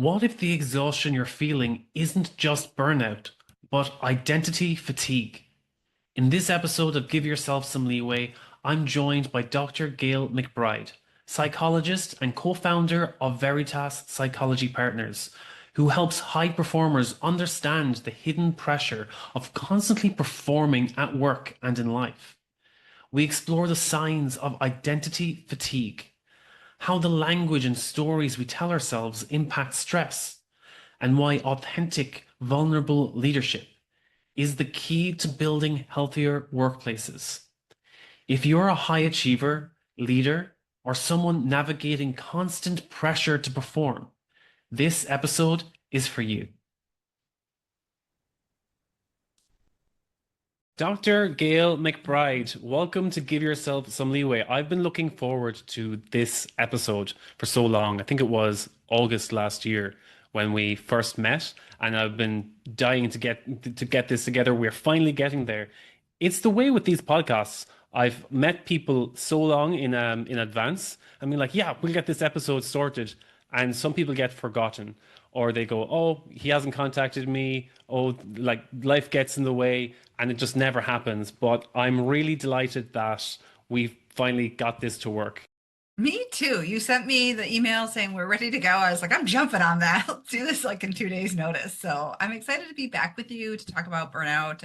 What if the exhaustion you're feeling isn't just burnout, but identity fatigue? In this episode of Give Yourself Some Leeway, I'm joined by Dr. Gayle MacBride, psychologist and co-founder of Veritas Psychology Partners, who helps high performers understand the hidden pressure of constantly performing at work and in life. We explore the signs of identity fatigue, how the language and stories we tell ourselves impact stress, and why authentic, vulnerable leadership is the key to building healthier workplaces. If you're a high achiever, leader, or someone navigating constant pressure to perform, this episode is for you. Dr. Gayle MacBride, welcome to Give Yourself Some Leeway. I've been looking forward to this episode for so long. I think it was August last year when we first met, and I've been dying to get this together. We're finally getting there. It's the way with these podcasts. I've met people so long in advance. I mean, like, yeah, we'll get this episode sorted, and some people get forgotten, or they go, "Oh, he hasn't contacted me." Oh, like life gets in the way, and it just never happens. But I'm really delighted that we finally got this to work. Me too. You sent me the email saying we're ready to go. I was like, I'm jumping on that. Let's do this like in 2 days' notice. So I'm excited to be back with you to talk about burnout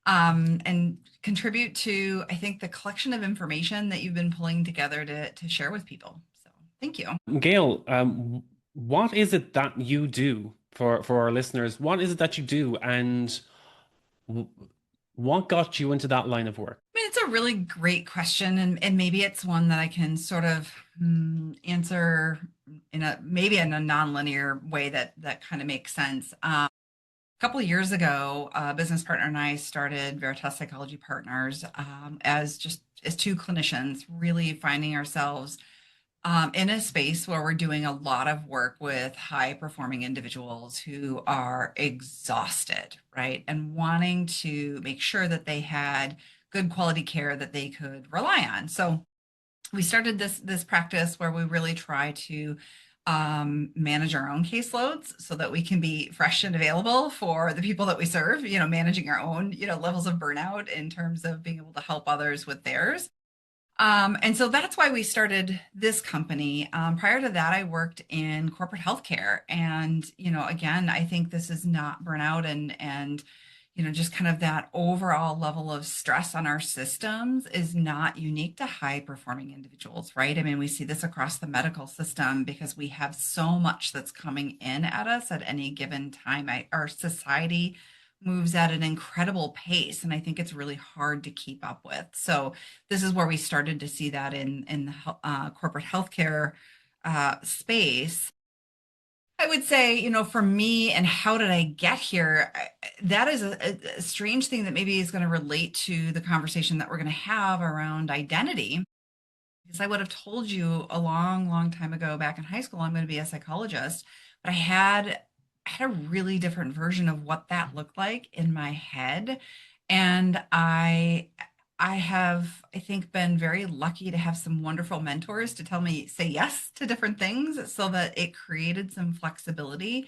and contribute to, I think, the collection of information that you've been pulling together to share with people. So thank you. Gail, what is it that you do for our listeners? What is it that you do, and w- what got you into that line of work? I mean, it's a really great question, and maybe it's one that I can sort of answer in a maybe in a nonlinear way that kind of makes sense. A couple of years ago, a business partner and I started Veritas Psychology Partners as two clinicians, really finding ourselves in a space where we're doing a lot of work with high performing individuals who are exhausted, right? And wanting to make sure that they had good quality care that they could rely on. So we started this practice where we really try to manage our own caseloads so that we can be fresh and available for the people that we serve, managing our own, levels of burnout in terms of being able to help others with theirs. And so that's why we started this company. Prior to that, I worked in corporate healthcare. And, again, I think this is not burnout and just kind of that overall level of stress on our systems is not unique to high performing individuals, right? I mean, we see this across the medical system because we have so much that's coming in at us at any given time. Our society moves at an incredible pace, and I think it's really hard to keep up with. So this is where we started to see that in the corporate healthcare space. I would say, for me, and how did I get here? That is a strange thing that maybe is going to relate to the conversation that we're going to have around identity. Because I would have told you a long, long time ago back in high school, I'm going to be a psychologist, but I had a really different version of what that looked like in my head. And I have, I think, been very lucky to have some wonderful mentors to tell me say yes to different things so that it created some flexibility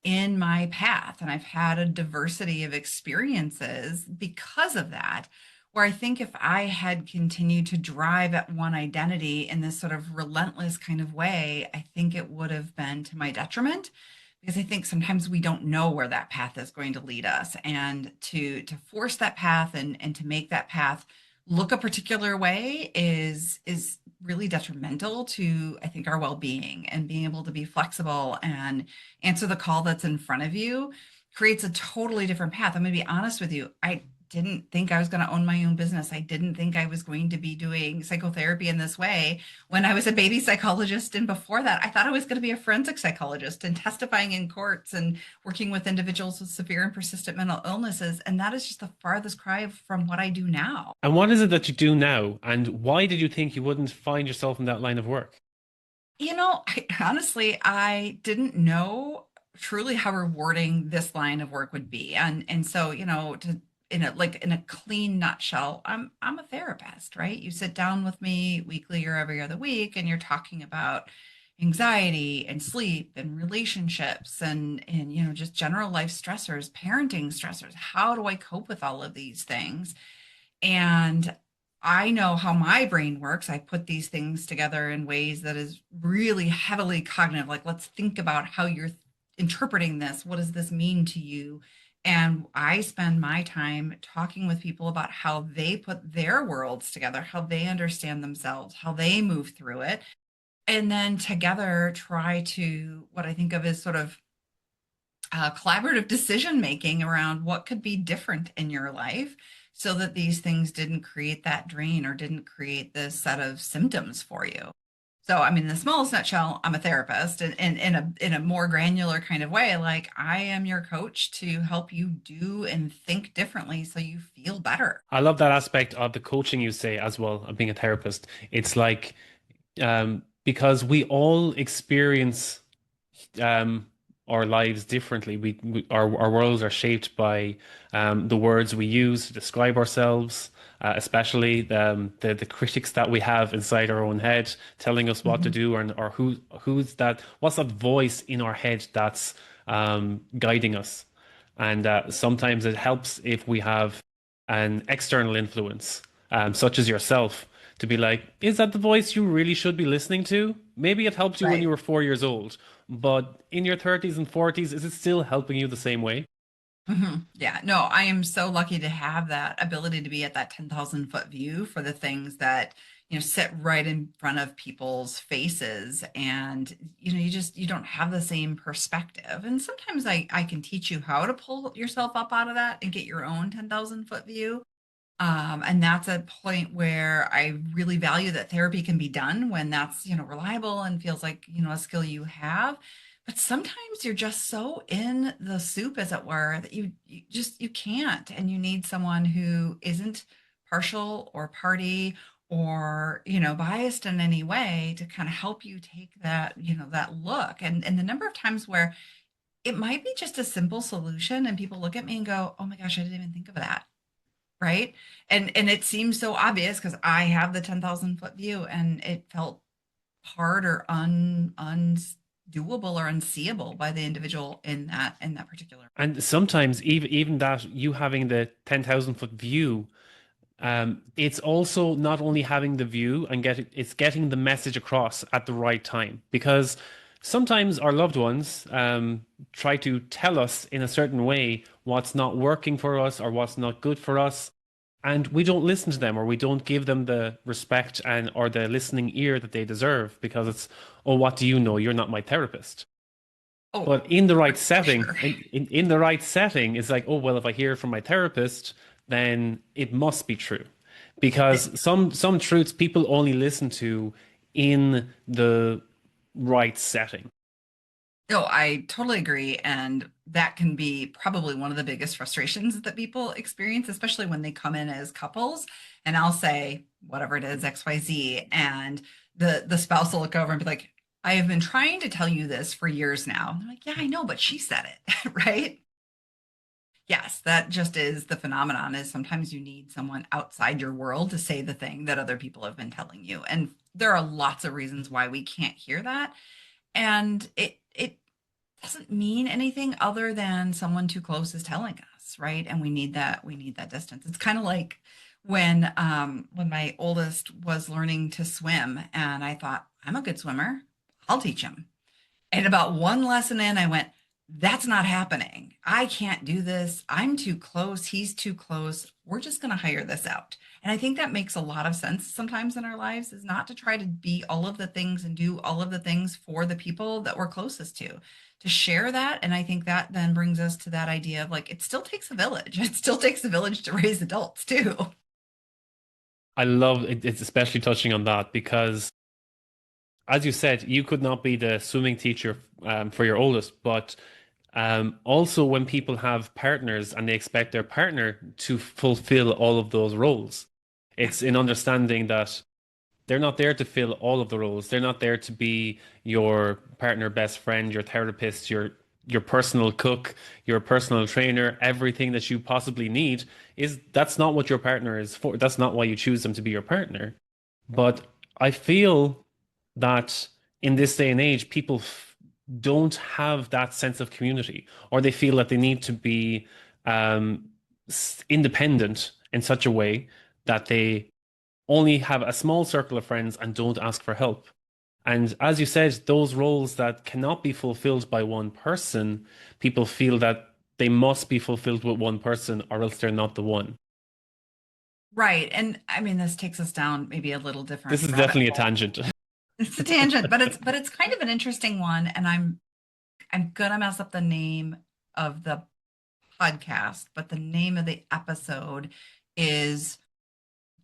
in my path. And I've had a diversity of experiences because of that, where I think if I had continued to drive at one identity in this sort of relentless kind of way, I think it would have been to my detriment because I think sometimes we don't know where that path is going to lead us, and to force that path and to make that path look a particular way is really detrimental to, I think, our well-being. And being able to be flexible and answer the call that's in front of you creates a totally different path. I'm going to be honest with you. I didn't think I was going to own my own business. I didn't think I was going to be doing psychotherapy in this way when I was a baby psychologist. And before that, I thought I was going to be a forensic psychologist and testifying in courts and working with individuals with severe and persistent mental illnesses. And that is just the farthest cry from what I do now. And what is it that you do now? And why did you think you wouldn't find yourself in that line of work? Honestly, I didn't know truly how rewarding this line of work would be. And so, to in a clean nutshell, I'm a therapist, right? You sit down with me weekly or every other week and you're talking about, anxiety and sleep and relationships and just general life stressors, parenting stressors. How do I cope with all of these things? And I know how my brain works. I put these things together in ways that is really heavily cognitive. Like, let's think about how you're interpreting this. What does this mean to you? And I spend my time talking with people about how they put their worlds together, how they understand themselves, how they move through it. And then together try to what I think of as sort of collaborative decision making around what could be different in your life so that these things didn't create that drain or didn't create this set of symptoms for you. So, I mean, in the smallest nutshell, I'm a therapist, and in a more granular kind of way, like I am your coach to help you do and think differently so you feel better. I love that aspect of the coaching you say as well, of being a therapist. It's like, because we all experience um, our lives differently. Our worlds are shaped by the words we use to describe ourselves, especially the critics that we have inside our own head, telling us what to Mhm. do, or what's that voice in our head that's guiding us. And sometimes it helps if we have an external influence, such as yourself, to be like, is that the voice you really should be listening to? Maybe it helped you when you Right. were 4 years old, but in your 30s and 40s, is it still helping you the same way? Yeah, no, I am so lucky to have that ability to be at that 10,000 foot view for the things that, sit right in front of people's faces. And, you don't have the same perspective. And sometimes I can teach you how to pull yourself up out of that and get your own 10,000 foot view. And that's a point where I really value that therapy can be done when that's, reliable and feels like, a skill you have. But sometimes you're just so in the soup, as it were, that you can't. And you need someone who isn't partial or party or, biased in any way to kind of help you take that, that look. And the number of times where it might be just a simple solution and people look at me and go, oh my gosh, I didn't even think of that, right? And it seems so obvious because I have the 10,000 foot view, and it felt hard or undoable or unseeable by the individual in that particular. And sometimes even that you having the 10,000 foot view, it's also not only having the view and it's getting the message across at the right time. Because sometimes our loved ones try to tell us in a certain way what's not working for us or what's not good for us, and we don't listen to them, or we don't give them the respect and or the listening ear that they deserve, because it's, oh, what do you know? You're not my therapist. Oh, But in the right for setting, sure. in the right setting, it's like, oh, well, if I hear from my therapist, then it must be true. Because some truths people only listen to in the right setting. No, I totally agree. And that can be probably one of the biggest frustrations that people experience, especially when they come in as couples. And I'll say, whatever it is, XYZ. And the spouse will look over and be like, I have been trying to tell you this for years now. And they're like, yeah, I know, but she said it, right? Yes, that just is the phenomenon is sometimes you need someone outside your world to say the thing that other people have been telling you. And there are lots of reasons why we can't hear that. And it doesn't mean anything other than someone too close is telling us, right? And we need that distance. It's kind of like when my oldest was learning to swim and I thought, I'm a good swimmer. I'll teach him. And about one lesson in, I went, that's not happening. I can't do this. I'm too close. He's too close. We're just going to hire this out. And I think that makes a lot of sense sometimes in our lives is not to try to be all of the things and do all of the things for the people that we're closest to share that. And I think that then brings us to that idea of like, it still takes a village. It still takes a village to raise adults too. I love it, it's especially touching on that because, as you said, you could not be the swimming teacher for your oldest, but also when people have partners and they expect their partner to fulfill all of those roles, Yeah. it's in understanding that they're not there to fill all of the roles. They're not there to be your partner, best friend, your therapist, your personal cook, your personal trainer, everything that you possibly need. Is That's not what your partner is for. That's not why you choose them to be your partner. But I feel that in this day and age, people don't have that sense of community, or they feel that they need to be um, independent in such a way that they only have a small circle of friends and don't ask for help. And as you said, those roles that cannot be fulfilled by one person, people feel that they must be fulfilled with one person or else they're not the one. Right. And I mean, this takes us down maybe a little This different is rabbit definitely a hole. tangent. It's a tangent, but it's kind of an interesting one. And I'm gonna mess up the name of the podcast, but the name of the episode is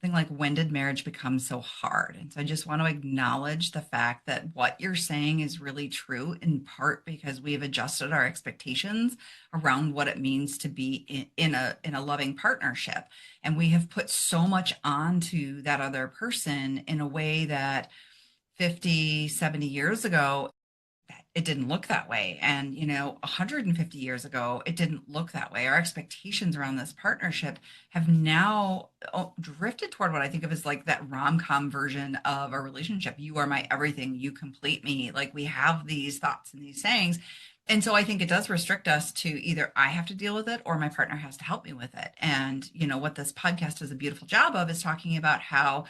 something like when did marriage become so hard? And so I just want to acknowledge the fact that what you're saying is really true in part because we've adjusted our expectations around what it means to be in a loving partnership. And we have put so much onto that other person in a way that 50, 70 years ago it didn't look that way. And, 150 years ago, it didn't look that way. Our expectations around this partnership have now drifted toward what I think of as like that rom-com version of a relationship. You are my everything, you complete me. Like we have these thoughts and these sayings. And so I think it does restrict us to either I have to deal with it or my partner has to help me with it. And, what this podcast does a beautiful job of is talking about how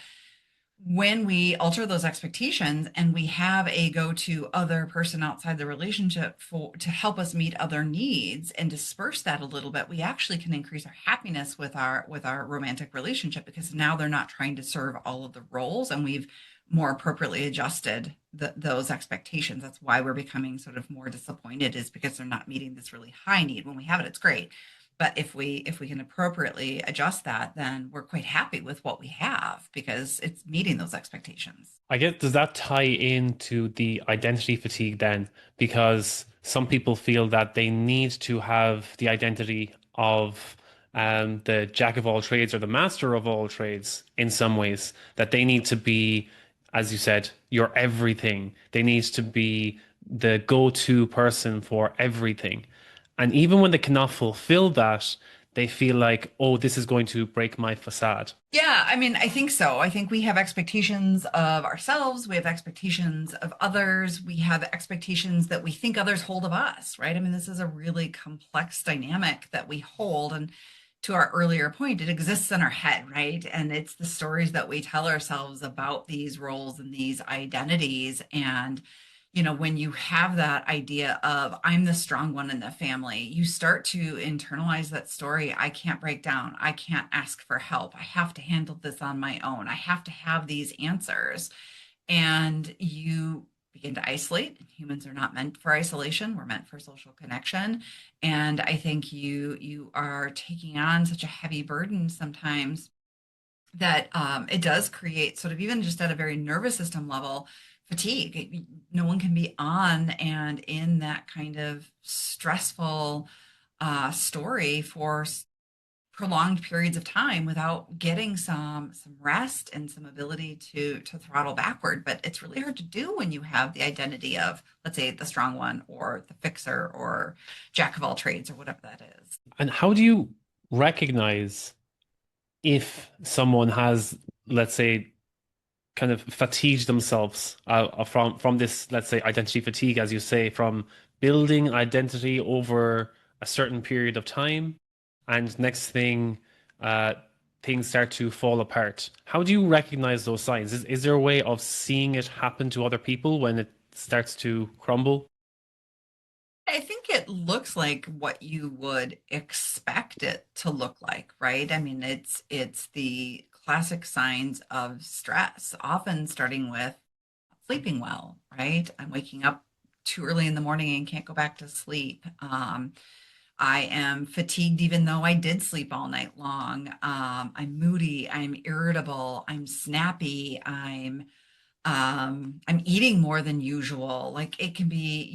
when we alter those expectations and we have a go-to other person outside the relationship for to help us meet other needs and disperse that a little bit, we actually can increase our happiness with our romantic relationship because now they're not trying to serve all of the roles and we've more appropriately adjusted those expectations. That's why we're becoming sort of more disappointed is because they're not meeting this really high need. When we have it, it's great. But if we can appropriately adjust that, then we're quite happy with what we have because it's meeting those expectations. I guess, does that tie into the identity fatigue then? Because some people feel that they need to have the identity of the jack of all trades or the master of all trades in some ways, that they need to be, as you said, your everything. They need to be the go-to person for everything. And even when they cannot fulfill that, they feel like, oh, this is going to break my facade. Yeah, I mean, I think so. I think we have expectations of ourselves, we have expectations of others, we have expectations that we think others hold of us, right? I mean, this is a really complex dynamic that we hold. And to our earlier point, it exists in our head, right? And it's the stories that we tell ourselves about these roles and these identities. And when you have that idea of I'm the strong one in the family, you start to internalize that story. I can't break down. I can't ask for help. I have to handle this on my own. I have to have these answers. And you begin to isolate. Humans are not meant for isolation. We're meant for social connection. And I think you are taking on such a heavy burden sometimes that it does create sort of even just at a very nervous system level fatigue. No one can be on and in that kind of stressful story for prolonged periods of time without getting some rest and some ability to throttle backward. But it's really hard to do when you have the identity of, let's say, the strong one or the fixer or jack of all trades or whatever that is. And how do you recognize if someone has, let's say, kind of fatigued themselves from this, let's say, identity fatigue, as you say, from building identity over a certain period of time, and next thing, uh, things start to fall apart. How do you recognize those signs? Is there a way of seeing it happen to other people when it starts to crumble? I think it looks like what you would expect it to look like, right? I mean, it's the classic signs of stress, often starting with sleeping well, right? I'm waking up too early in the morning and can't go back to sleep. I am fatigued even though I did sleep all night long. I'm moody, I'm irritable, I'm snappy, I'm eating more than usual. Like it can be,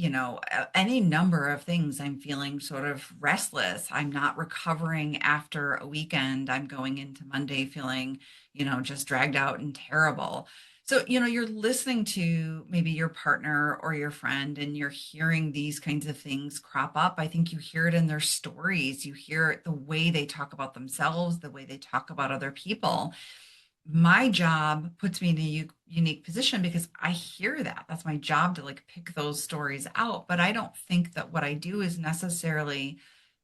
any number of things. I'm feeling sort of restless. I'm not recovering after a weekend. I'm going into Monday feeling, just dragged out and terrible. So, you're listening to maybe your partner or your friend and you're hearing these kinds of things crop up. I think you hear it in their stories. You hear the way they talk about themselves, the way they talk about other people. my job puts me in a unique position because I hear that. That's my job to like pick those stories out. But I don't think that what I do is necessarily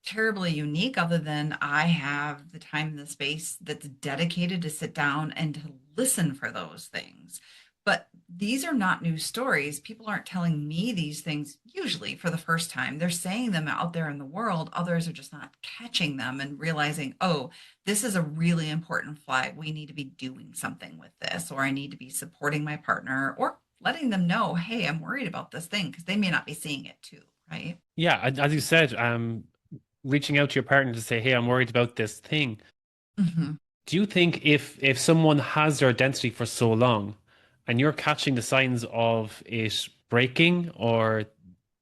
terribly unique, other than I have the time and the space that's dedicated to sit down and to listen for those things. But these are not new stories. People aren't telling me these things usually for the first time. They're saying them out there in the world. Others are just not catching them and realizing, oh, this is a really important flag. We need to be doing something with this, or I need to be supporting my partner, or letting them know, hey, I'm worried about this thing, because they may not be seeing it too, right? Yeah, as you said, reaching out to your partner to say, "Hey, I'm worried about this thing." Hmm. Do you think if someone has their identity for so long and you're catching the signs of it breaking, or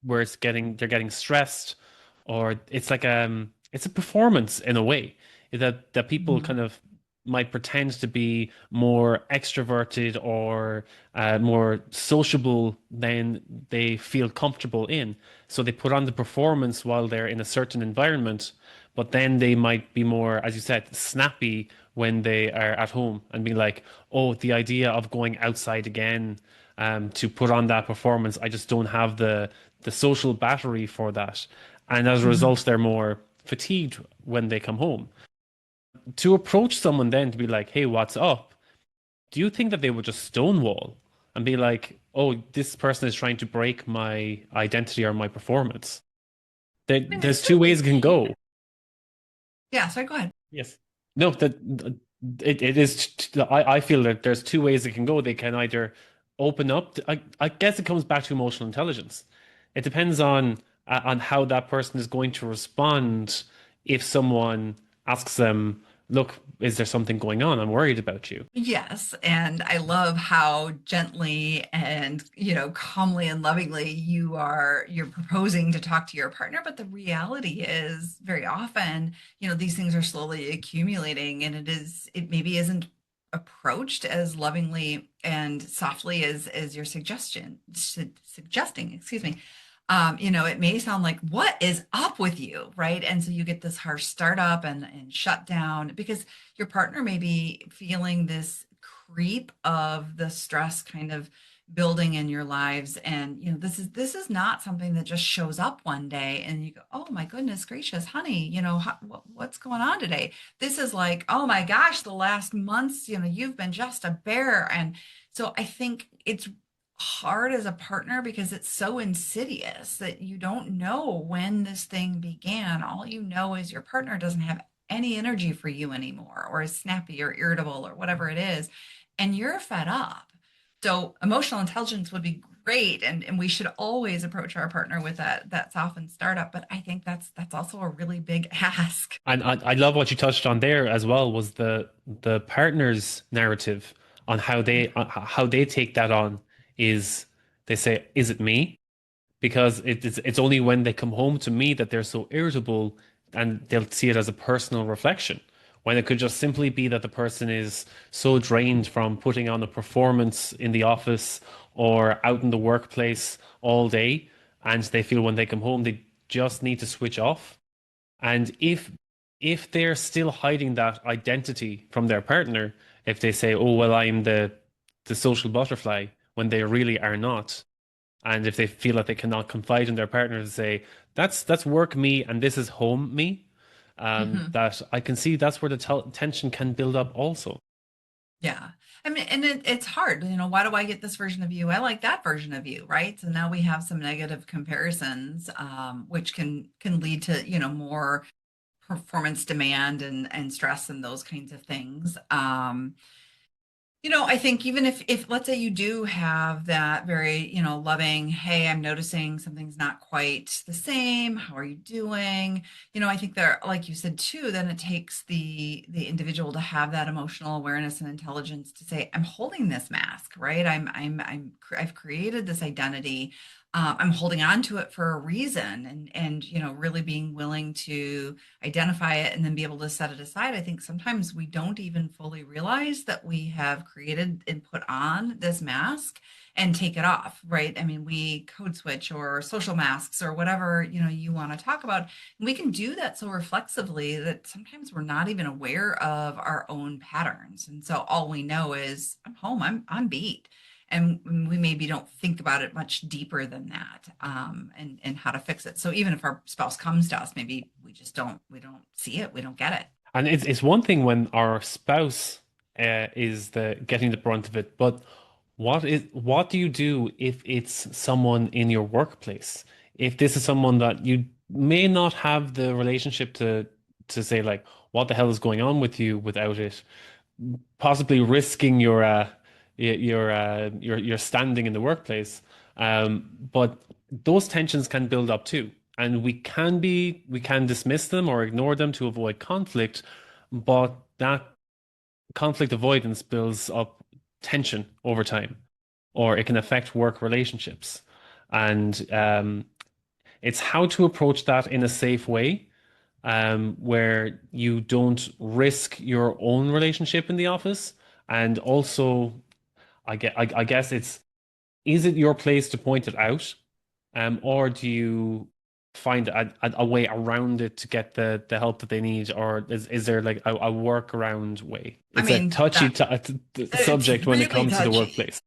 where they're getting stressed, or it's like it's a performance in a way that people Hmm. kind of might pretend to be more extroverted or more sociable than they feel comfortable in. So they put on the performance while they're in a certain environment, but then they might be more, as you said, snappy when they are at home and be like, oh, the idea of going outside again to put on that performance, I just don't have the social battery for that. And as a Hmm. result, they're more fatigued when they come home. To approach someone then to be like, hey, what's up? Do you think that they would just stonewall and be like, oh, this person is trying to break my identity or my performance? I mean, they There's two certainly ways it can can. go. Yeah, sorry, go ahead. Yes. No, it is. I feel that there's two ways it can go. They can either open up. I guess it comes back to emotional intelligence. It depends on how that person is going to respond if someone asks them, "Look, is there something going on? I'm worried about you." Yes, and I love how gently and, calmly and lovingly you're proposing to talk to your partner, but the reality is very often, these things are slowly accumulating, and it maybe isn't approached as lovingly and softly as your suggesting, excuse me. It may sound like, what is up with you, right? And so you get this harsh startup and shut down because your partner may be feeling this creep of the stress kind of building in your lives. And this is not something that just shows up one day and you go, oh my goodness gracious, honey, what's going on today? This is like, oh my gosh, the last months, you've been just a bear. And so I think it's hard as a partner because it's so insidious that you don't know when this thing began. All you know is your partner doesn't have any energy for you anymore, or is snappy or irritable or whatever it is, and you're fed up. So emotional intelligence would be great, and we should always approach our partner with that softened startup. But I think that's also a really big ask. And I love what you touched on there as well was the partner's narrative on how they take that on is they say, "Is it me?" Because it's only when they come home to me that they're so irritable and they'll see it as a personal reflection. When it could just simply be that the person is so drained from putting on a performance in the office or out in the workplace all day, and they feel when they come home they just need to switch off. And if they're still hiding that identity from their partner, if they say, "Oh, well, I'm the social butterfly," when they really are not, and if they feel that they cannot confide in their partner to say, that's work me and this is home me, Mhm. that I can see that's where the tension can build up also. Yeah. I mean, and it's hard. Why do I get this version of you? I like that version of you, right? So now we have some negative comparisons, which can lead to, more performance demand and stress and those kinds of things. I think even if let's say you do have that very, loving, hey, I'm noticing something's not quite the same. How are you doing? I think there, like you said too, then it takes the individual to have that emotional awareness and intelligence to say, I'm holding this mask, right? I've created this identity. I'm holding on to it for a reason, and really being willing to identify it and then be able to set it aside. I think sometimes we don't even fully realize that we have created and put on this mask and take it off, right? I mean, we code switch or social masks or whatever, you want to talk about. And we can do that so reflexively that sometimes we're not even aware of our own patterns. And so all we know is I'm home, I'm beat. And we maybe don't think about it much deeper than that, and how to fix it. So even if our spouse comes to us, maybe we don't see it, we don't get it. And it's one thing when our spouse is the getting the brunt of it, but what do you do if it's someone in your workplace? If this is someone that you may not have the relationship to say like, what the hell is going on with you without it, possibly risking your standing in the workplace. But those tensions can build up too, and we can dismiss them or ignore them to avoid conflict, but that conflict avoidance builds up tension over time, or it can affect work relationships. And it's how to approach that in a safe way, where you don't risk your own relationship in the office. And also, I guess is it your place to point it out, or do you find a way around it to get the help that they need, or is there like a workaround way? I It's a mean, touchy that t it's subject when it really comes to the touchy. workplace.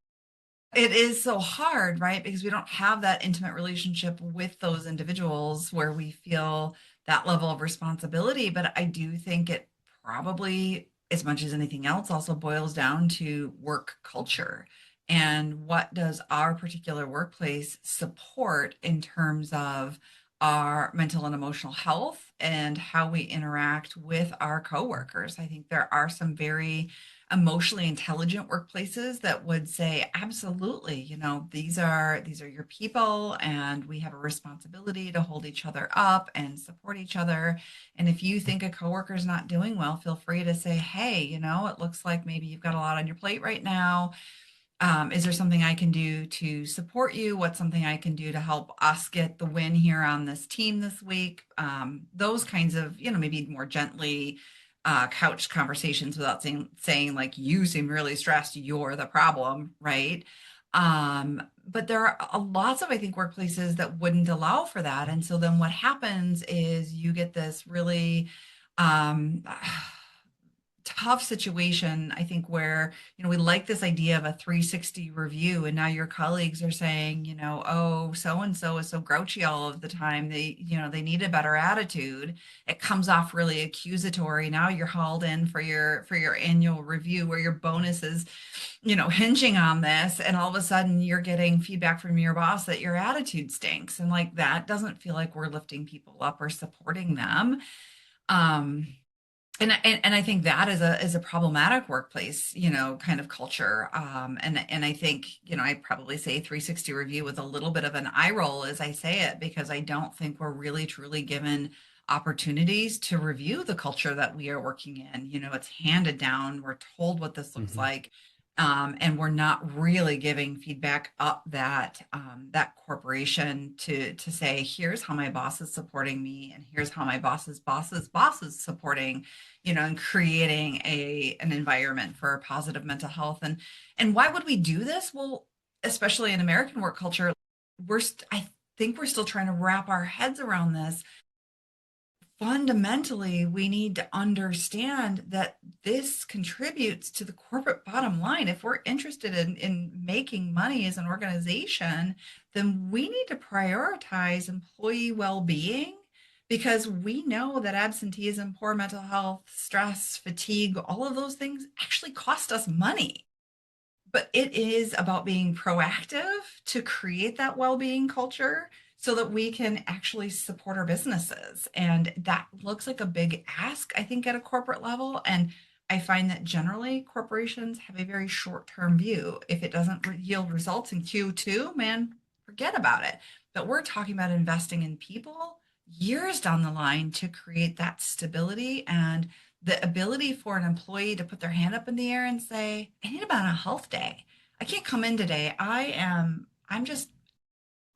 It is so hard, right? Because we don't have that intimate relationship with those individuals where we feel that level of responsibility. But I do think it probably, as much as anything else, also boils down to work culture. And what does our particular workplace support in terms of our mental and emotional health and how we interact with our coworkers? I think there are some very emotionally intelligent workplaces that would say absolutely, these are your people, and we have a responsibility to hold each other up and support each other. And if you think a coworker is not doing well, feel free to say, hey, it looks like maybe you've got a lot on your plate right now. Is there something I can do to support you? What's something I can do to help us get the win here on this team this week? Those kinds of, maybe more gently couched conversations without saying like, you seem really stressed, you're the problem, right? But there are lots of, I think, workplaces that wouldn't allow for that. And so then what happens is you get this really um, tough situation, I think, where, we like this idea of a 360 review, and now your colleagues are saying, oh, so and so is so grouchy all of the time. They need a better attitude. It comes off really accusatory. Now you're hauled in for your annual review where your bonus is, hinging on this, and all of a sudden you're getting feedback from your boss that your attitude stinks. And like that doesn't feel like we're lifting people up or supporting them. Um, and I think that is a problematic workplace, kind of culture. And I think, I probably say 360 review with a little bit of an eye roll as I say it, because I don't think we're really truly given opportunities to review the culture that we are working in. It's handed down. We're told what this looks Mhm. like. And we're not really giving feedback up that corporation to say, here's how my boss is supporting me, and here's how my boss is supporting, and creating an environment for positive mental health. And why would we do this? Well, especially in American work culture, I think we're still trying to wrap our heads around this. Fundamentally, we need to understand that this contributes to the corporate bottom line. If we're interested in making money as an organization, then we need to prioritize employee well-being, because we know that absenteeism, poor mental health, stress, fatigue, all of those things actually cost us money. But it is about being proactive to create that well-being culture so that we can actually support our businesses. And that looks like a big ask, I think, at a corporate level. And I find that generally corporations have a very short-term view. If it doesn't yield results in Q2, man, forget about it. But we're talking about investing in people years down the line to create that stability and the ability for an employee to put their hand up in the air and say, I need a mental health day. I can't come in today. I'm just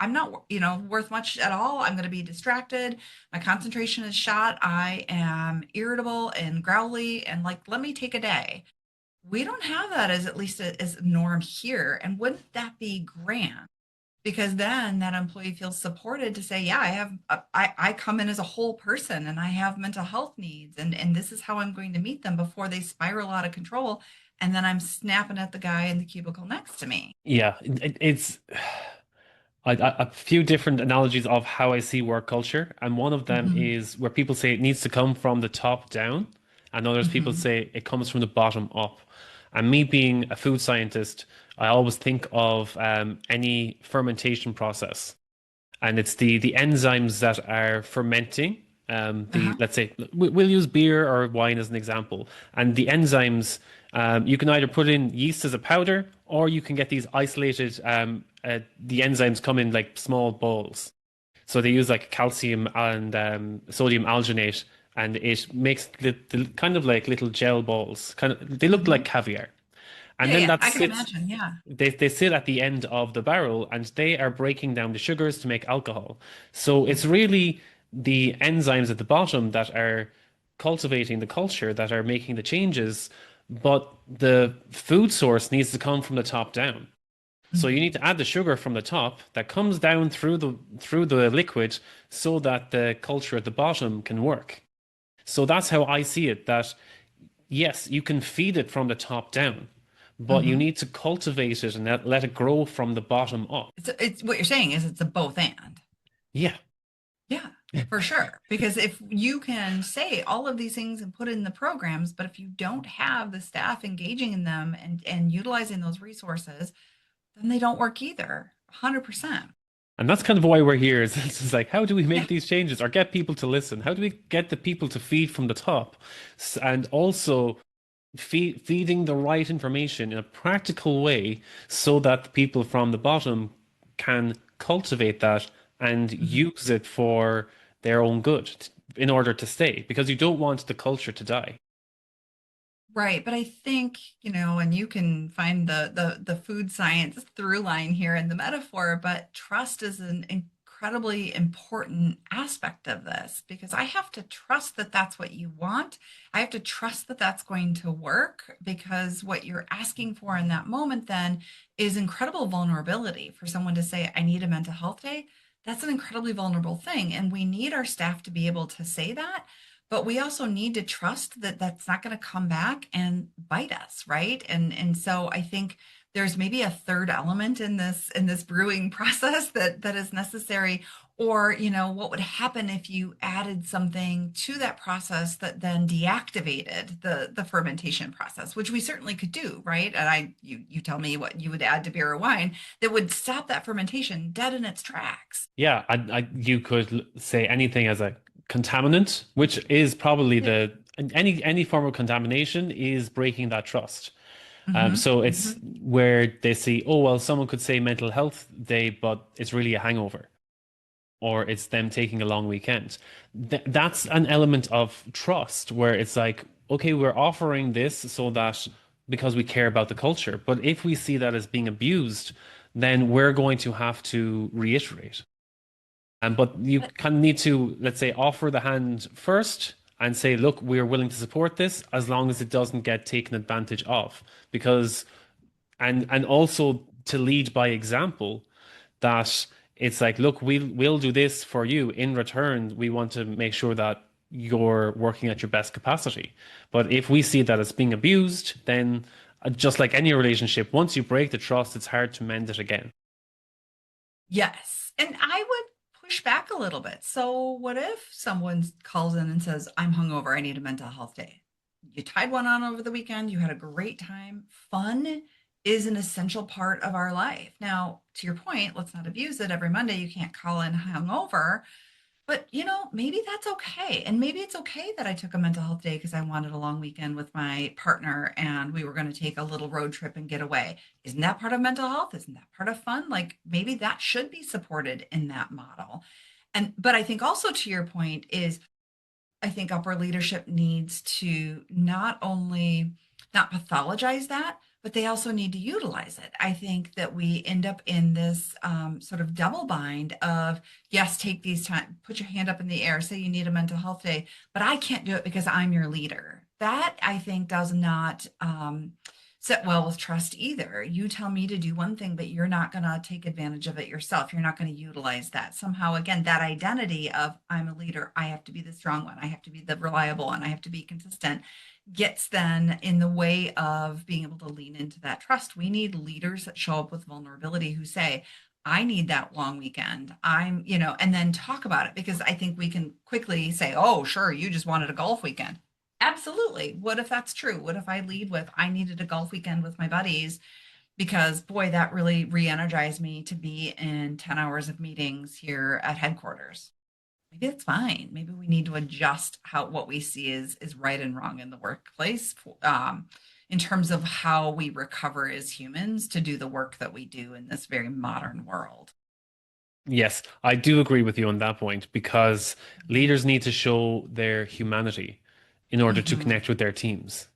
I'm not, worth much at all. I'm going to be distracted. My concentration is shot. I am irritable and growly and like, let me take a day. We don't have that as at least as a norm here. And wouldn't that be grand? Because then that employee feels supported to say, yeah, I come in as a whole person and I have mental health needs and this is how I'm going to meet them before they spiral out of control. And then I'm snapping at the guy in the cubicle next to me. Yeah, it's a few different analogies of how I see work culture, and one of them Hmm. is where people say it needs to come from the top down, and others people Hmm. say it comes from the bottom up. And me being a food scientist, I always think of any fermentation process, and it's the enzymes that are fermenting. The Uh-huh. let's say we'll use beer or wine as an example, and the enzymes you can either put in yeast as a powder, or you can get these isolated. The enzymes come in like small balls, so they use like calcium and sodium alginate, and it makes the kind of like little gel balls. Kind of, they look Hmm. like caviar, and Yeah, then yeah, that I can sits imagine. Yeah. they sit at the end of the barrel and they are breaking down the sugars to make alcohol. So it's Mhm. really the enzymes at the bottom that are cultivating the culture, that are making the changes, but the food source needs to come from the top down. So you need Mhm. to add the sugar from the top that comes down through the liquid so that the culture at the bottom can work. So that's how I see it, that yes, you can feed it from the top down, but you Mhm. need to cultivate it and let it grow from the bottom up. It's what you're saying is it's a both and. Yeah. Yeah, for sure. Because if you can say all of these things and put it in the programs, but if you don't have the staff engaging in them and utilizing those resources, then they don't work either. 100%. And that's kind of why we're here. Is it's just like, how do we Yeah. make these changes or get people to listen? How do we get the people to feed from the top? And also feeding the right information in a practical way so that the people from the bottom can cultivate that and Mhm. use it for their own good in order to stay, because you don't want the culture to die. Right, but I think, and you can find the food science through line here in the metaphor, but trust is an incredibly important aspect of this because I have to trust that that's what you want. I have to trust that that's going to work because what you're asking for in that moment then is incredible vulnerability for someone to say, I need a mental health day. That's an incredibly vulnerable thing. And we need our staff to be able to say that, but we also need to trust that that's not going to come back and bite us, right? And so I think there's maybe a third element in this brewing process that is necessary. Or what would happen if you added something to that process that then deactivated the fermentation process, which we certainly could do, right? And you tell me what you would add to beer or wine that would stop that fermentation dead in its tracks. Yeah, you could say anything as a contaminant, which is probably Yeah. any form of contamination is breaking that trust. Hmm. So it's Hmm. where they see, oh, well, someone could say mental health day, but it's really a hangover, or it's them taking a long weekend. That's an element of trust where it's like, okay, we're offering this so that because we care about the culture. But if we see that as being abused, then we're going to have to reiterate. But you kind of need to, let's say, offer the hand first and say, look, we're willing to support this as long as it doesn't get taken advantage of. Because and also to lead by example, that it's like, look, we'll do this for you. In return, we want to make sure that you're working at your best capacity. But if we see that it's being abused, then just like any relationship, once you break the trust, it's hard to mend it again. Yes. And I would push back a little bit. So, what if someone calls in and says, I'm hungover, I need a mental health day? You tied one on over the weekend, you had a great time. Fun is an essential part of our life. Now, to your point, let's not abuse it. Every Monday, you can't call in hungover. But maybe that's okay. And maybe it's okay that I took a mental health day because I wanted a long weekend with my partner and we were going to take a little road trip and get away. Isn't that part of mental health? Isn't that part of fun? Like maybe that should be supported in that model. And but I think also to your point is I think upper leadership needs to not only not pathologize that, but they also need to utilize it. I think that we end up in this sort of double bind of, yes, take these time, put your hand up in the air, say you need a mental health day, but I can't do it because I'm your leader. That I think does not sit well with trust either. You tell me to do one thing, but you're not going to take advantage of it yourself. You're not going to utilize that. Somehow, again, that identity of I'm a leader, I have to be the strong one, I have to be the reliable one, I have to be consistent, gets then in the way of being able to lean into that trust. We need leaders that show up with vulnerability who say, I need that long weekend. And then talk about it, because I think we can quickly say, oh, sure, you just wanted a golf weekend. Absolutely. What if that's true? What if I lead with, I needed a golf weekend with my buddies because, boy, that really re-energized me to be in 10 hours of meetings here at headquarters. Maybe that's fine. Maybe we need to adjust how what we see is right and wrong in the workplace, in terms of how we recover as humans to do the work that we do in this very modern world. Yes, I do agree with you on that point because leaders need to show their humanity in order to Mm-hmm. connect with their teams.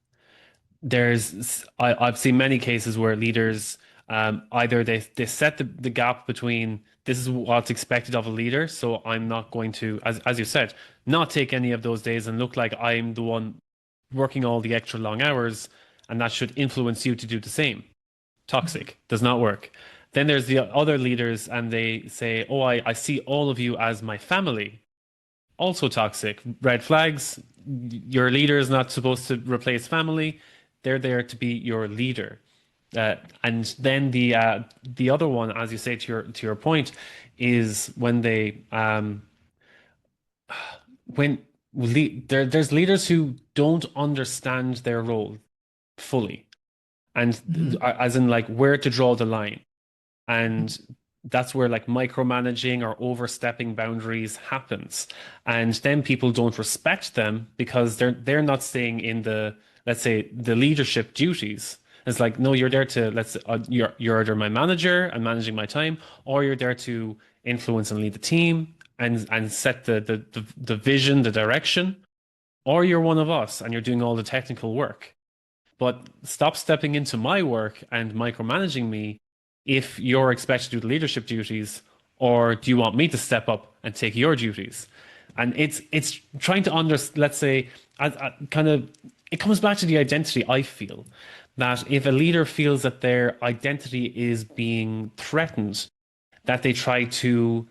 I've seen many cases where leaders either they set the gap between this is what's expected of a leader, so I'm not going to, as you said, not take any of those days and look like I'm the one working all the extra long hours, and that should influence you to do the same. Mm-hmm. Toxic, does not work. Then there's the other leaders, and they say, "Oh, I see all of you as my family." Also toxic. Red flags. Your leader is not supposed to replace family. They're there to be your leader. And then the other one, as you say to your point, is when they when there's leaders who don't understand their role fully, and Mm-hmm. as in like where to draw the line. And that's where like micromanaging or overstepping boundaries happens. And then people don't respect them because they're not staying in the, let's say, the leadership duties. It's like, no, you're there to, you're either my manager and managing my time, or you're there to influence and lead the team and set the vision, the direction, or you're one of us and you're doing all the technical work. But stop stepping into my work and micromanaging me if you're expected to do the leadership duties, or do you want me to step up and take your duties? And it's trying to let's say, kind of, it comes back to the identity. I feel that if a leader feels that their identity is being threatened, that they try to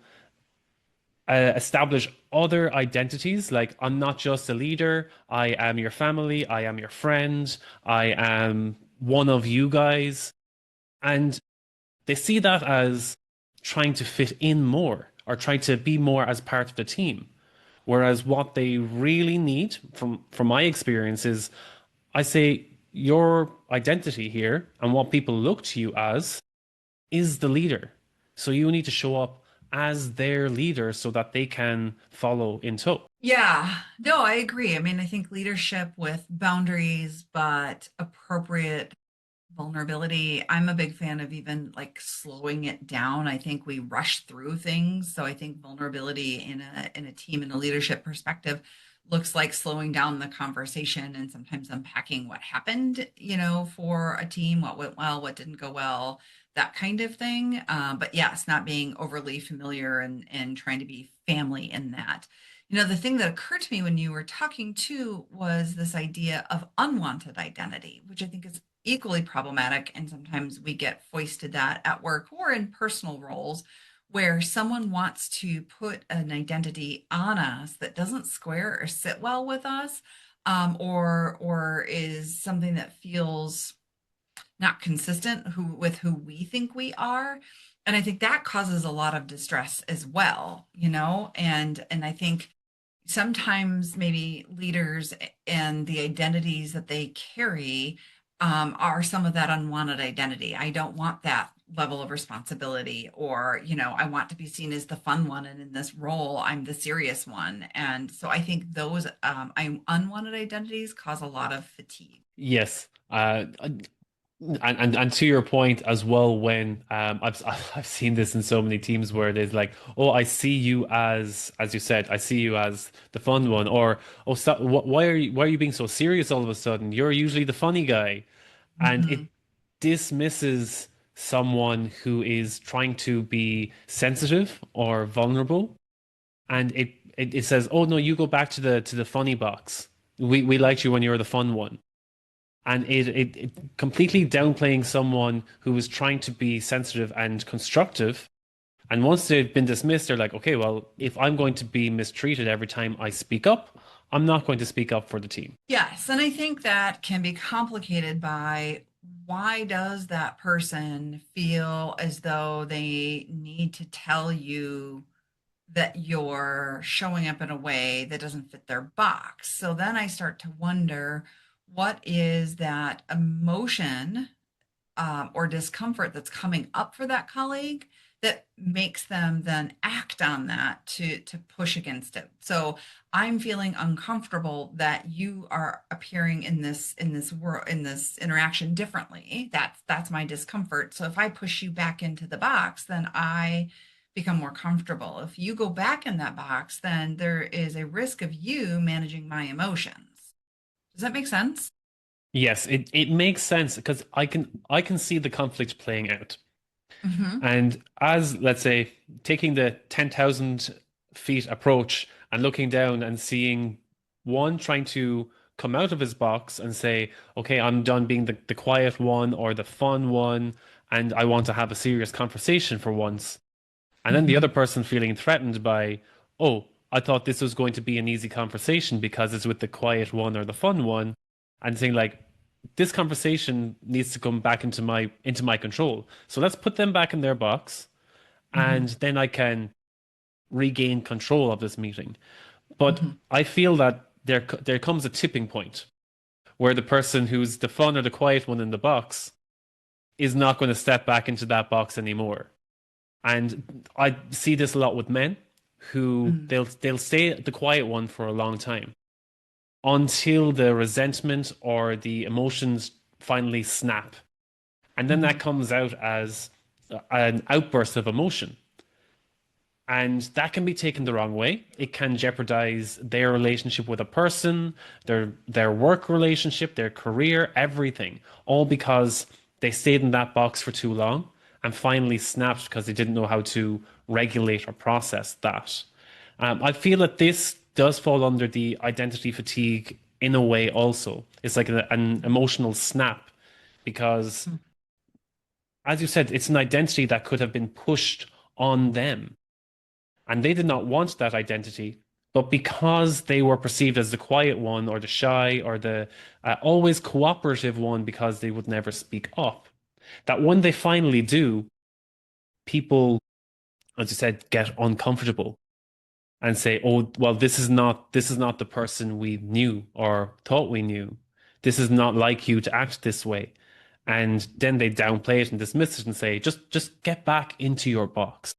establish other identities. Like, I'm not just a leader, I am your family, I am your friend, I am one of you guys. And they see that as trying to fit in more or trying to be more as part of the team. Whereas what they really need, from my experience, is I say your identity here and what people look to you as is the leader. So you need to show up as their leader so that they can follow in tow. Yeah, no, I agree. I mean, I think leadership with boundaries, but appropriate vulnerability. I'm a big fan of even like slowing it down. I think we rush through things. So I think vulnerability in a team and a leadership perspective looks like slowing down the conversation and sometimes unpacking what happened, for a team, what went well, what didn't go well, that kind of thing. But yes, not being overly familiar and trying to be family in that. The thing that occurred to me when you were talking too was this idea of unwanted identity, which I think is equally problematic. And sometimes we get foisted that at work or in personal roles where someone wants to put an identity on us that doesn't square or sit well with us, or is something that feels not consistent with who we think we are. And I think that causes a lot of distress as well, and I think sometimes maybe leaders and the identities that they carry are some of that unwanted identity. I don't want that level of responsibility, or, I want to be seen as the fun one. And in this role, I'm the serious one. And so I think those unwanted identities cause a lot of fatigue. Yes. And to your point as well, when I've seen this in so many teams where there's like, oh, I see you as you said, I see you as the fun one, or oh, why are you being so serious all of a sudden? You're usually the funny guy, and Mhm. dismisses someone who is trying to be sensitive or vulnerable, and it says, "Oh no, you go back to the funny box. We liked you when you were the fun one." And it completely downplaying someone who was trying to be sensitive and constructive. And once they've been dismissed, they're like, okay, well, if I'm going to be mistreated every time I speak up, I'm not going to speak up for the team. Yes, and I think that can be complicated by why does that person feel as though they need to tell you that you're showing up in a way that doesn't fit their box? So then I start to wonder, what is that emotion or discomfort that's coming up for that colleague that makes them then act on that to push against it? So I'm feeling uncomfortable that you are appearing in this world, in this interaction differently. That's my discomfort. So if I push you back into the box, then I become more comfortable. If you go back in that box, then there is a risk of you managing my emotions. Does that make sense? Yes, it makes sense because I can see the conflict playing out. Hmm. And as, let's say, taking the 10,000 feet approach and looking down and seeing one trying to come out of his box and say, okay, I'm done being the quiet one or the fun one, and I want to have a serious conversation for once. And then the other Hmm. person feeling threatened by, oh, I thought this was going to be an easy conversation because it's with the quiet one or the fun one, and saying like, this conversation needs to come back into my control. So let's put them back in their box, and Hmm. then I can regain control of this meeting. But Hmm. I feel that there comes a tipping point where the person who's the fun or the quiet one in the box is not going to step back into that box anymore. And I see this a lot with men who Hmm. they'll stay the quiet one for a long time until the resentment or the emotions finally snap. And then that Hmm. comes out as an outburst of emotion. And that can be taken the wrong way. It can jeopardize their relationship with a person, their work relationship, their career, everything, all because they stayed in that box for too long and finally snapped because they didn't know how to regulate or process that. I feel that this does fall under the identity fatigue in a way also. It's like an emotional snap because, as you said, it's an identity that could have been pushed on them, and they did not want that identity. But because they were perceived as the quiet one or the shy or the always cooperative one because they would never speak up, that when they finally do, people, as you said, get uncomfortable and say, "Oh, well, this is not the person we knew or thought we knew. This is not like you to act this way." And then they downplay it and dismiss it and say, "Just get back into your box."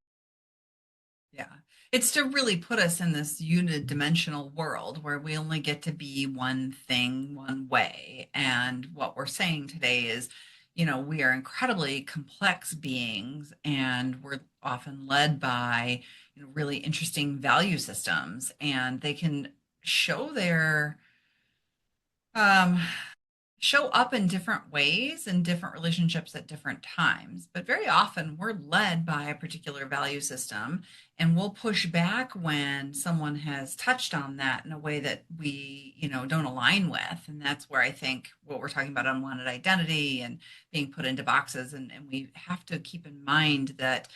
Yeah. It's to really put us in this unidimensional world where we only get to be one thing one way. And what we're saying today is, we are incredibly complex beings and we're often led by, really interesting value systems, and they can show their um show up in different ways in different relationships at different times. But very often we're led by a particular value system, and we'll push back when someone has touched on that in a way that we, don't align with. And that's where I think what we're talking about, unwanted identity and being put into boxes. And we have to keep in mind that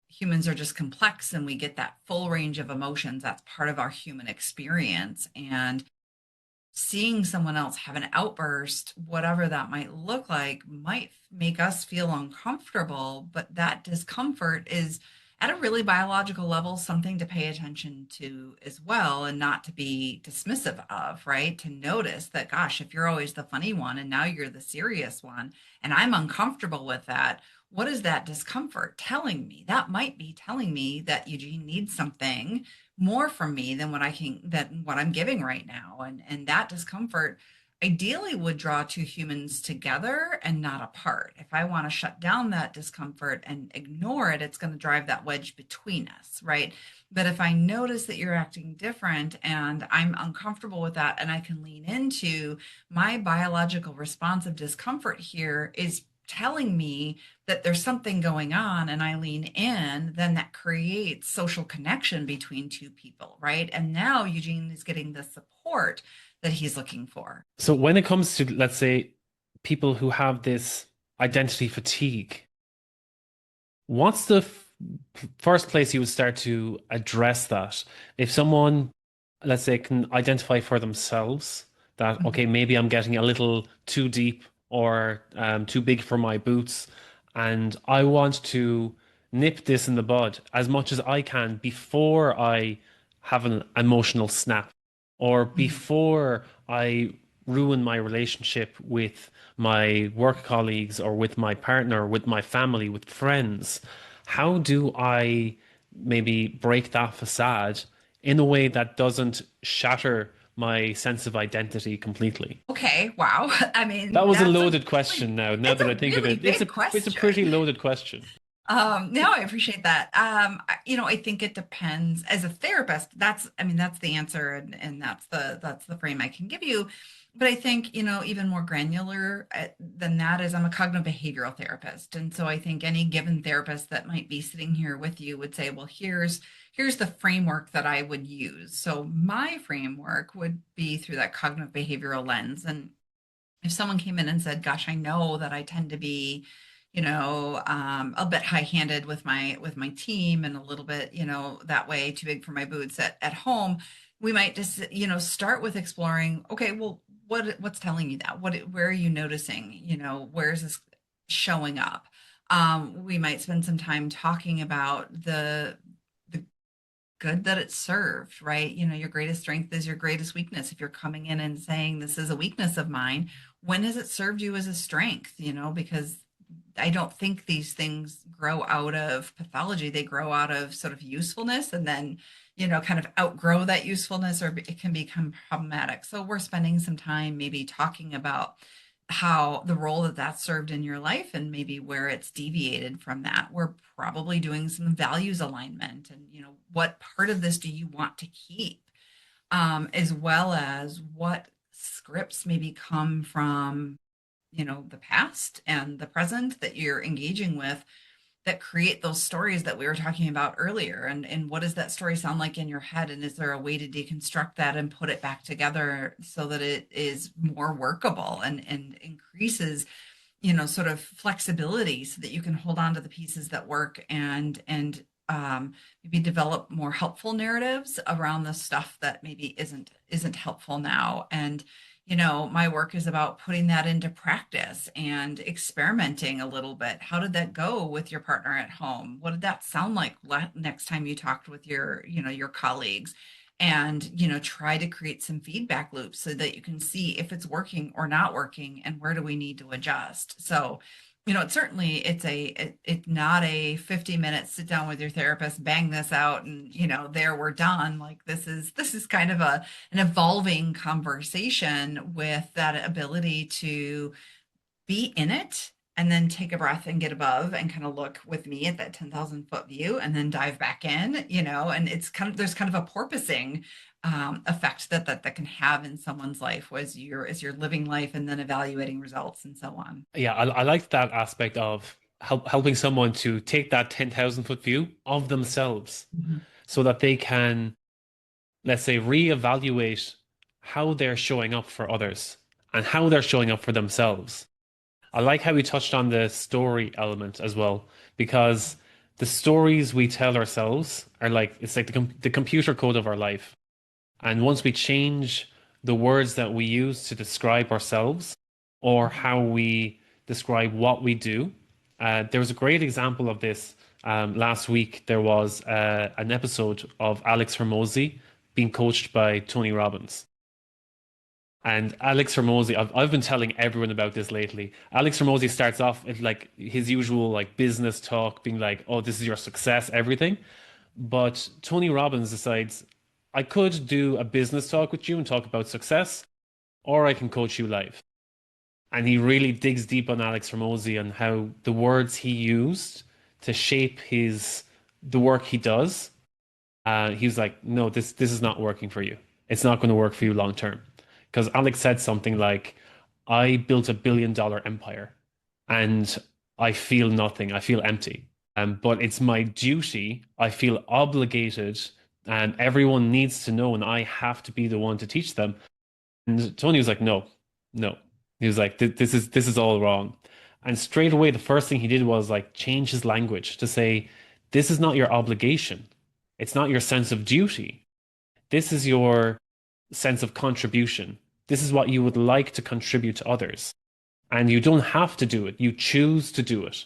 humans are just complex and we get that full range of emotions. That's part of our human experience. And seeing someone else have an outburst, whatever that might look like, might make us feel uncomfortable. But that discomfort is, at a really biological level, something to pay attention to as well, and not to be dismissive of, right? To notice that, gosh, if you're always the funny one and now you're the serious one, and I'm uncomfortable with that. What is that discomfort telling me? That might be telling me that Eugene needs something more from me than what I'm giving right now. And that discomfort ideally would draw two humans together and not apart. If I want to shut down that discomfort and ignore it, it's going to drive that wedge between us, right? But if I notice that you're acting different and I'm uncomfortable with that, and I can lean into my biological response of discomfort here is telling me that there's something going on and I lean in, then that creates social connection between two people, right? And now Eugene is getting the support that he's looking for. So when it comes to, let's say, people who have this identity fatigue, what's the first place you would start to address that? If someone, let's say, can identify for themselves that, okay, maybe I'm getting a little too deep or too big for my boots, and I want to nip this in the bud as much as I can before I have an emotional snap or Mhm. before I ruin my relationship with my work colleagues or with my partner, with my family, with friends. How do I maybe break that facade in a way that doesn't shatter my sense of identity completely? Okay, wow. I That mean, was a loaded question now it's that a I think of really it. big It's a pretty question. loaded question. No, I appreciate that. I think it depends. As a therapist, I mean, that's the answer, and that's the frame I can give you. But I think, even more granular than that is I'm a cognitive behavioral therapist, and so I think any given therapist that might be sitting here with you would say, well, here's the framework that I would use. So my framework would be through that cognitive behavioral lens, and if someone came in and said, "Gosh, I know that I tend to be, a bit high-handed with my team, and a little bit, that way too big for my boots at home," we might just, start with exploring. Okay, well, what's telling you that? Where are you noticing? Where is this showing up? We might spend some time talking about the good that it served, right? Your greatest strength is your greatest weakness. If you're coming in and saying this is a weakness of mine, when has it served you as a strength? Because I don't think these things grow out of pathology. They grow out of sort of usefulness, and then, kind of outgrow that usefulness, or it can become problematic. So we're spending some time maybe talking about how the role that that served in your life, and maybe where it's deviated from that. We're probably doing some values alignment, and what part of this do you want to keep, as well as what scripts maybe come from the past and the present that you're engaging with, that create those stories that we were talking about earlier. And what does that story sound like in your head, and is there a way to deconstruct that and put it back together so that it is more workable, and increases sort of flexibility, so that you can hold on to the pieces that work, and maybe develop more helpful narratives around the stuff that maybe isn't helpful now. And my work is about putting that into practice and experimenting a little bit. How did that go with your partner at home? What did that sound like next time you talked with your colleagues? And try to create some feedback loops so that you can see if it's working or not working, and where do we need to adjust. So it's certainly, it's not a 50-minute sit down with your therapist, bang this out, and there, we're done. Like, this is kind of an evolving conversation, with that ability to be in it, and then take a breath and get above, and kind of look with me at that 10,000-foot view, and then dive back in, and there's kind of a porpoising effect that can have in someone's life, as you're living life and then evaluating results and so on. Yeah, I like that aspect of helping someone to take that 10,000 foot view of themselves Mhm. so that they can, let's say, reevaluate how they're showing up for others and how they're showing up for themselves. I like how we touched on the story element as well, because the stories we tell ourselves are like, it's like the computer code of our life. And once we change the words that we use to describe ourselves or how we describe what we do, there was a great example of this last week. There was an episode of Alex Hormozy being coached by Tony Robbins. And Alex Hormozy, I've been telling everyone about this lately. Alex Hormozy starts off with like his usual like business talk, being like, "Oh, this is your success, everything." But Tony Robbins decides, I could do a business talk with you and talk about success, or I can coach you live. And he really digs deep on Alex Hormozy and how the words he used to shape the work he does. He was like, no, this is not working for you. It's not going to work for you long term. Because Alex said something like, I built $1 billion empire. and I feel nothing. I feel empty. But it's my duty. I feel obligated, and everyone needs to know, and I have to be the one to teach them. And Tony was like, no, no. He was like, this is all wrong. And straight away, the first thing he did was like change his language to say, this is not your obligation. It's not your sense of duty. This is your sense of contribution. This is what you would like to contribute to others. And you don't have to do it. You choose to do it.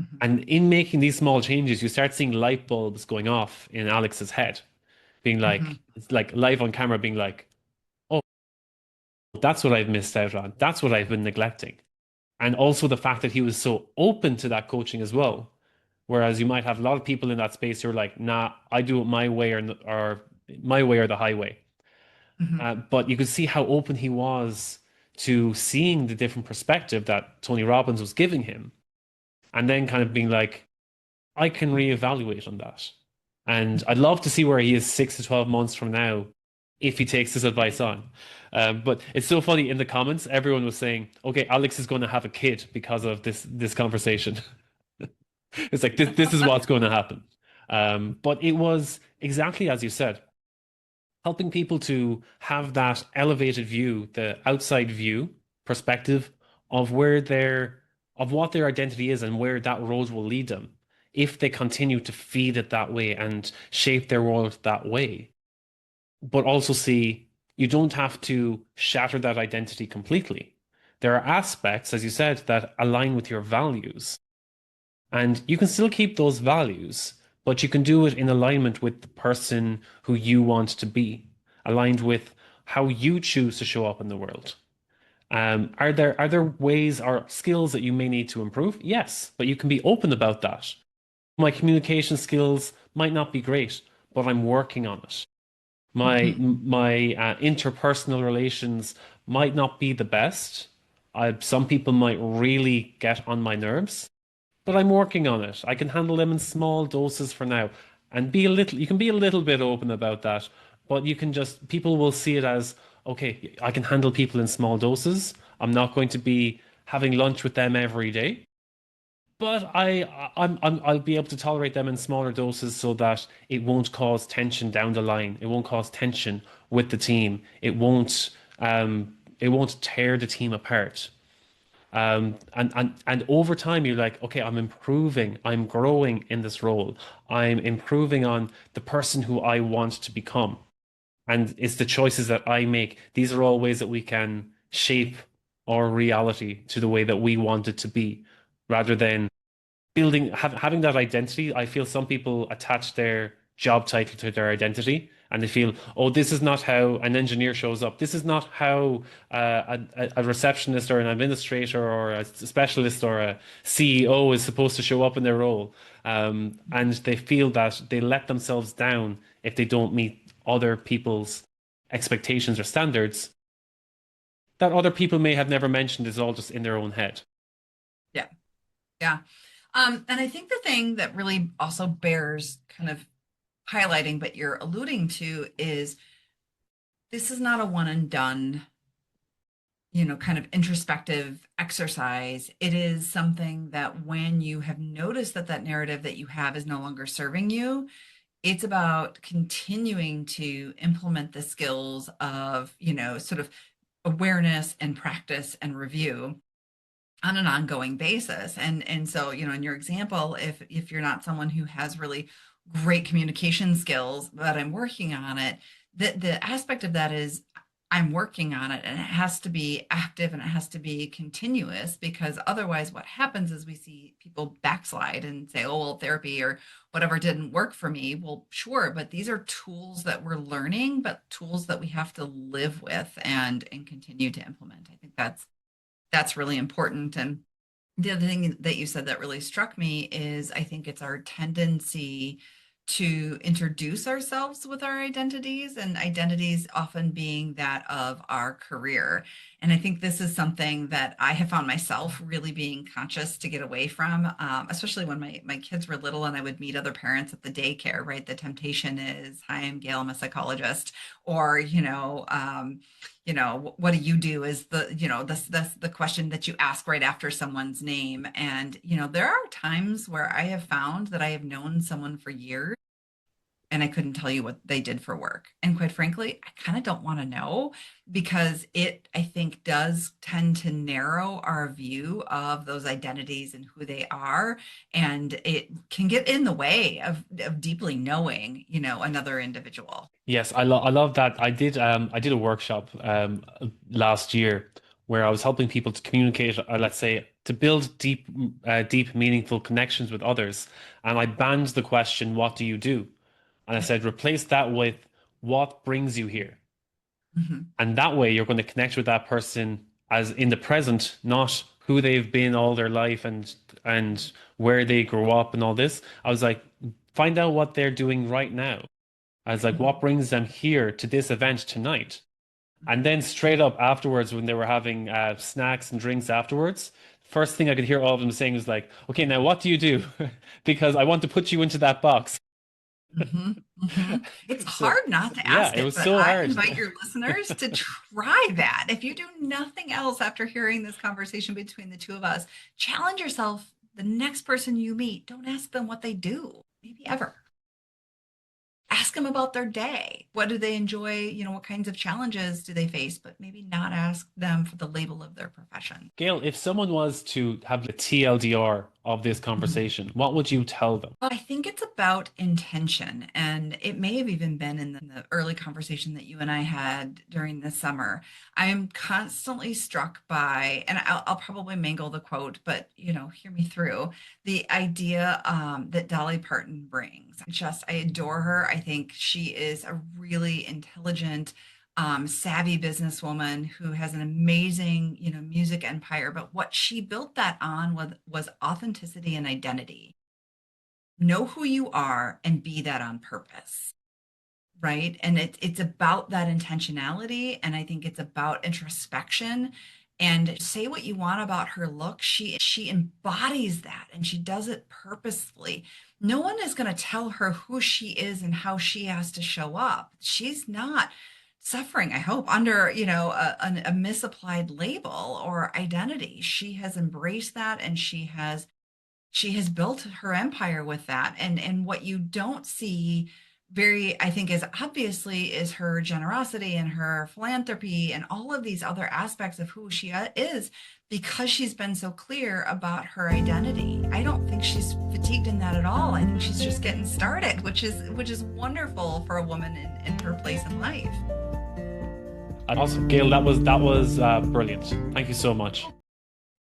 Mhm. And in making these small changes, you start seeing light bulbs going off in Alex's head, being like, Mhm. it's like live on camera, being like, oh, that's what I've missed out on. That's what I've been neglecting. And also the fact that he was so open to that coaching as well. Whereas you might have a lot of people in that space who are like, nah, I do it my way or my way or the highway. Mhm. But you could see how open he was to seeing the different perspective that Tony Robbins was giving him, and then kind of being like, I can reevaluate on that. And I'd love to see where he is 6 to 12 months from now if he takes this advice on. But it's so funny in the comments, everyone was saying, okay, Alex is going to have a kid because of this conversation. It's like this is what's going to happen. But it was exactly as you said, helping people to have that elevated view, the outside view perspective of of what their identity is and where that road will lead them if they continue to feed it that way and shape their world that way. But also see you don't have to shatter that identity completely. There are aspects, as you said, that align with your values. And you can still keep those values, but you can do it in alignment with the person who you want to be, aligned with how you choose to show up in the world. Are there ways or skills that you may need to improve? Yes, but you can be open about that. My communication skills might not be great, but I'm working on it. Mhm. My interpersonal relations might not be the best. Some people might really get on my nerves, but I'm working on it. I can handle them in small doses for now, and you can be a little bit open about that, but people will see it as, okay, I can handle people in small doses. I'm not going to be having lunch with them every day, but I'll be able to tolerate them in smaller doses so that it won't cause tension down the line. It won't cause tension with the team. It won't tear the team apart. And over time, you're like, okay, I'm improving, I'm growing in this role, I'm improving on the person who I want to become. And it's the choices that I make. These are all ways that we can shape our reality to the way that we want it to be, rather than having that identity. I feel some people attach their job title to their identity, and they feel, oh, this is not how an engineer shows up. This is not how a receptionist or an administrator or a specialist or a CEO is supposed to show up in their role. And they feel that they let themselves down if they don't meet other people's expectations or standards that other people may have never mentioned is all just in their own head. Yeah. Yeah. And I think the thing that really also bears kind of highlighting, but you're alluding to, is this is not a one and done, kind of introspective exercise. It is something that when you have noticed that that narrative that you have is no longer serving you, it's about continuing to implement the skills of, sort of awareness and practice and review on an ongoing basis. And so, in your example, if you're not someone who has really great communication skills, but I'm working on it, the aspect of that is I'm working on it, and it has to be active and it has to be continuous, because otherwise what happens is we see people backslide and say, oh, well, therapy or whatever didn't work for me. Well, sure, but these are tools that we're learning, but tools that we have to live with and continue to implement. I think that's really important. And the other thing that you said that really struck me is I think it's our tendency to introduce ourselves with our identities, and identities often being that of our career. And I think this is something that I have found myself really being conscious to get away from, especially when my kids were little and I would meet other parents at the daycare, right? The temptation is, hi, I'm Gail, I'm a psychologist. Or, what do you do is the question that you ask right after someone's name. And, there are times where I have found that I have known someone for years and I couldn't tell you what they did for work. And quite frankly, I kind of don't want to know, because it, I think, does tend to narrow our view of those identities and who they are. And it can get in the way of deeply knowing, another individual. Yes, I love that. I did a workshop last year where I was helping people to communicate, let's say, to build deep, meaningful connections with others. And I banned the question, "What do you do?" And I said, replace that with, "What brings you here?" Mhm. And that way you're going to connect with that person as in the present, not who they've been all their life and where they grew up and all this. I was like, find out what they're doing right now. I was like, what Mhm. brings them here to this event tonight? And then straight up afterwards, when they were having snacks and drinks afterwards, first thing I could hear all of them saying was like, "Okay, now what do you do?" Because I want to put you into that box. Hmm. Hmm. It's So hard not to yeah, ask it it, was but so I hard. invite your listeners to try that. If you do nothing else after hearing this conversation between the two of us, challenge yourself. The next person you meet, don't ask them what they do, maybe ever. Ask them about their day. What do they enjoy? What kinds of challenges do they face? But maybe not ask them for the label of their profession. Gail, if someone was to have the TLDR of this conversation, what would you tell them? Well, I think it's about intention, and it may have even been in the early conversation that you and I had during the summer. I am constantly struck by, and I'll probably mangle the quote, but hear me through the idea that Dolly Parton brings. I adore her. I think she is a really intelligent, savvy businesswoman who has an amazing, music empire. But what she built that on was authenticity and identity. Know who you are and be that on purpose, right? And it's about that intentionality, and I think it's about introspection. And say what you want about her look, she embodies that, and she does it purposefully. No one is going to tell her who she is and how she has to show up. She's not suffering, I hope, under a misapplied label or identity. She has embraced that, and she has built her empire with that. And what you don't see very, I think, as obviously is her generosity and her philanthropy and all of these other aspects of who she is, because she's been so clear about her identity. I don't think she's fatigued in that at all. I think she's just getting started, which is wonderful for a woman in her place in life. Awesome, Gail. That was brilliant. Thank you so much.